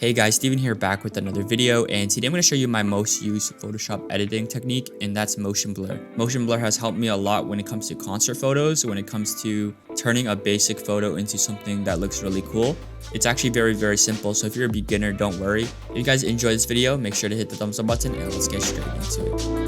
Hey guys, Steven here back with another video, and today I'm going to show you my most used Photoshop editing technique, and that's motion blur. Motion blur has helped me a lot when it comes to concert photos, when it comes to turning a basic photo into something that looks really cool. It's actually very simple, so if you're a beginner, don't worry. If you guys enjoyed this video, make sure to hit the thumbs up button, and let's get straight into it.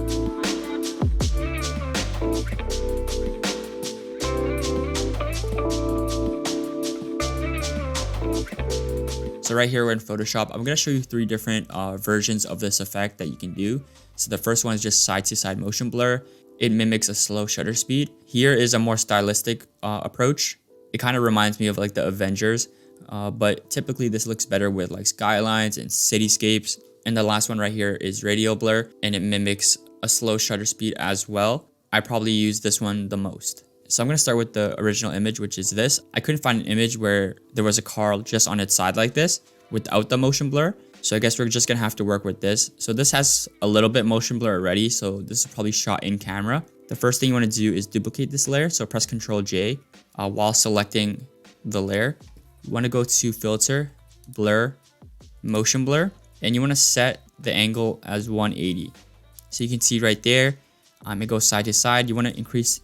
So right here we're in Photoshop. I'm going to show you three different versions of this effect that you can do. So the first one is just side-to-side motion blur. It mimics a slow shutter speed. Here is a more stylistic approach. It kind of reminds me of like the Avengers, but typically this looks better with like skylines and cityscapes. And the last one right here is radial blur, and it mimics a slow shutter speed as well. I probably use this one the most. So I'm going to start with the original image, which is this. I couldn't find an image where there was a car just on its side like this without the motion blur. So I guess we're just going to have to work with this. So this has a little bit motion blur already. So this is probably shot in camera. The first thing you want to do is duplicate this layer. So press Ctrl J while selecting the layer. You want to go to Filter, Blur, Motion Blur, and you want to set the angle as 180. So you can see right there, it goes side to side. You want to increase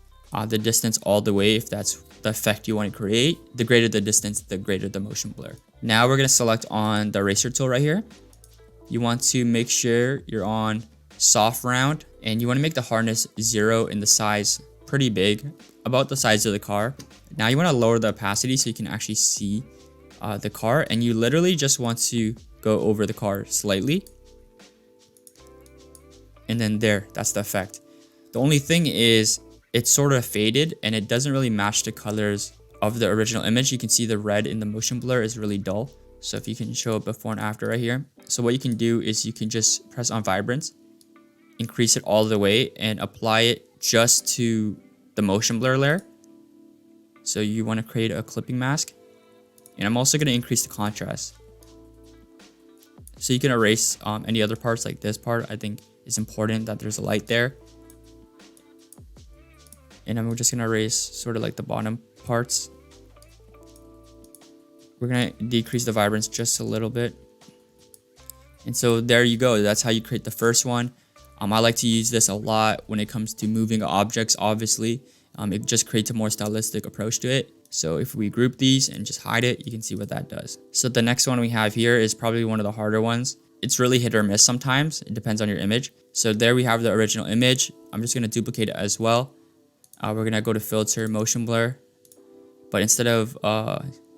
the distance all the way if that's the effect you want to create. The greater the distance, the greater the motion blur. Now we're going to select on the eraser tool right here. You want to make sure you're on soft round, and you want to make the hardness 0 and the size pretty big, about the size of the car. Now you want to lower the opacity so you can actually see the car, and you literally just want to go over the car slightly. And then there, that's the effect. The only thing is, it's sort of faded and it doesn't really match the colors of the original image. You can see the red in the motion blur is really dull. So if you can show it before and after right here. So what you can do is you can just press on vibrance, increase it all the way, and apply it just to the motion blur layer. So you want to create a clipping mask. And I'm also going to increase the contrast. So you can erase any other parts like this part. I think it's important that there's a light there. And I'm just going to erase sort of like the bottom parts. We're going to decrease the vibrance just a little bit. And so there you go. That's how you create the first one. I like to use this a lot when it comes to moving objects, obviously. It just creates a more stylistic approach to it. So if we group these and just hide it, you can see what that does. So the next one we have here is probably one of the harder ones. It's really hit or miss sometimes. It depends on your image. So there we have the original image. I'm just going to duplicate it as well. We're going to go to Filter, Motion Blur. But instead of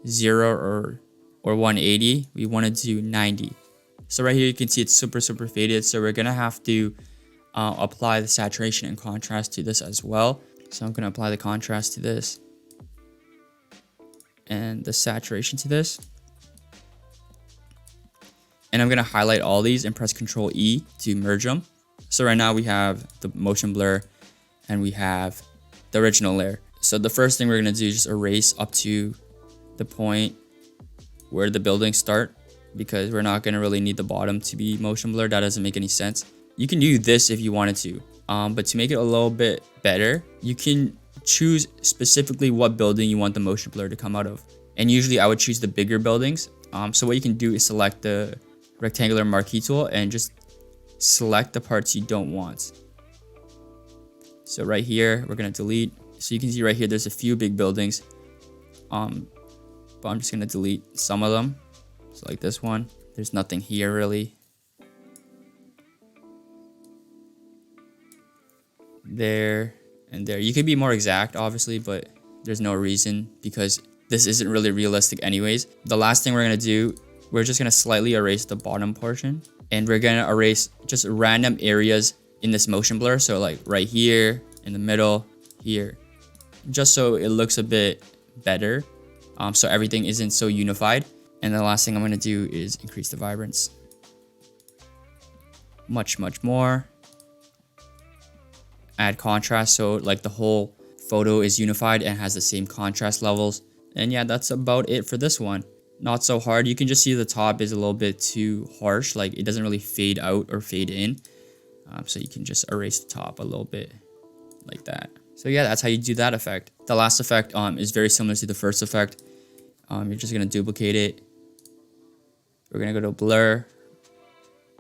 0 or 180, we want to do 90. So right here you can see it's super faded. So we're going to have to apply the saturation and contrast to this as well. So I'm going to apply the contrast to this and the saturation to this. And I'm going to highlight all these and press Ctrl E to merge them. So right now we have the motion blur and we have the original layer. So the first thing we're going to do is just erase up to the point where the buildings start, because we're not going to really need the bottom to be motion blurred. That doesn't make any sense. You can do this if you wanted to, but to make it a little bit better, you can choose specifically what building you want the motion blur to come out of. And usually I would choose the bigger buildings. So what you can do is select the rectangular marquee tool and just select the parts you don't want. So right here, we're going to delete. So you can see right here, there's a few big buildings. But I'm just going to delete some of them. So like this one, there's nothing here really. There and there. You could be more exact, obviously, but there's no reason because this isn't really realistic anyways. The last thing we're going to do, we're just going to slightly erase the bottom portion. And we're going to erase just random areas in this motion blur. So like right here, in the middle, here. Just so it looks a bit better. So everything isn't so unified. And the last thing I'm going to do is increase the vibrance. Much more. Add contrast so like the whole photo is unified and has the same contrast levels. And yeah, that's about it for this one. Not so hard. You can just see the top is a little bit too harsh. Like it doesn't really fade out or fade in. So you can just erase the top a little bit like that. So yeah, that's how you do that effect. The last effect is very similar to the first effect. You're just going to duplicate it, We're gonna go to blur,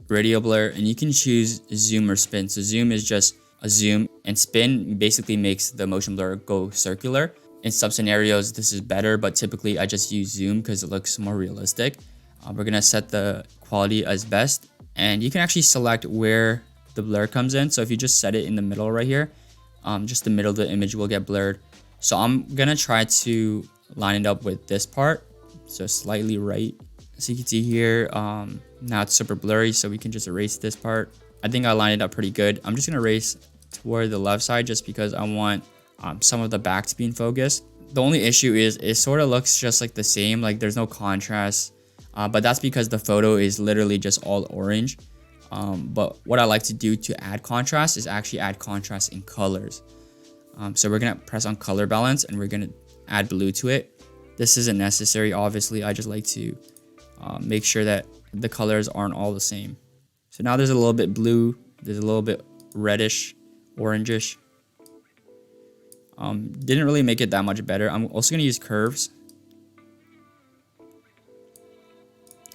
radial blur, and you can choose zoom or spin. So zoom is just a zoom, and spin basically makes the motion blur go circular. In some scenarios, this is better, but typically I just use zoom because it looks more realistic. We're gonna set the quality as best, and you can actually select where the blur comes in. So if you just set it in the middle right here, just the middle of the image will get blurred. So I'm gonna try to line it up with this part, so slightly right. So you can see here, now it's super blurry, so we can just erase this part. I think I lined it up pretty good. I'm just gonna erase toward the left side just because I want some of the back to be in focus. The only issue is it sort of looks just like the same, like there's no contrast, but that's because the photo is literally just all orange. But what I like to do to add contrast is actually add contrast in colors. So we're gonna press on color balance and we're gonna add blue to it. This isn't necessary, obviously. I just like to make sure that the colors aren't all the same. So now there's a little bit blue, there's a little bit reddish, orangish. Didn't really make it that much better. I'm also gonna use curves.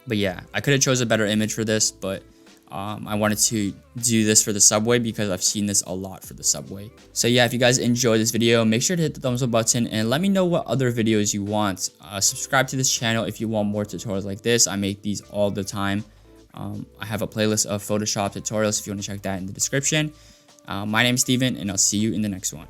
But yeah, I could have chose a better image for this, but I wanted to do this for the subway because I've seen this a lot for the subway. So yeah, if you guys enjoyed this video, make sure to hit the thumbs up button and let me know what other videos you want. Subscribe to this channel if you want more tutorials like this. I make these all the time. I have a playlist of Photoshop tutorials if you want to check that in the description. My name is Steven, and I'll see you in the next one.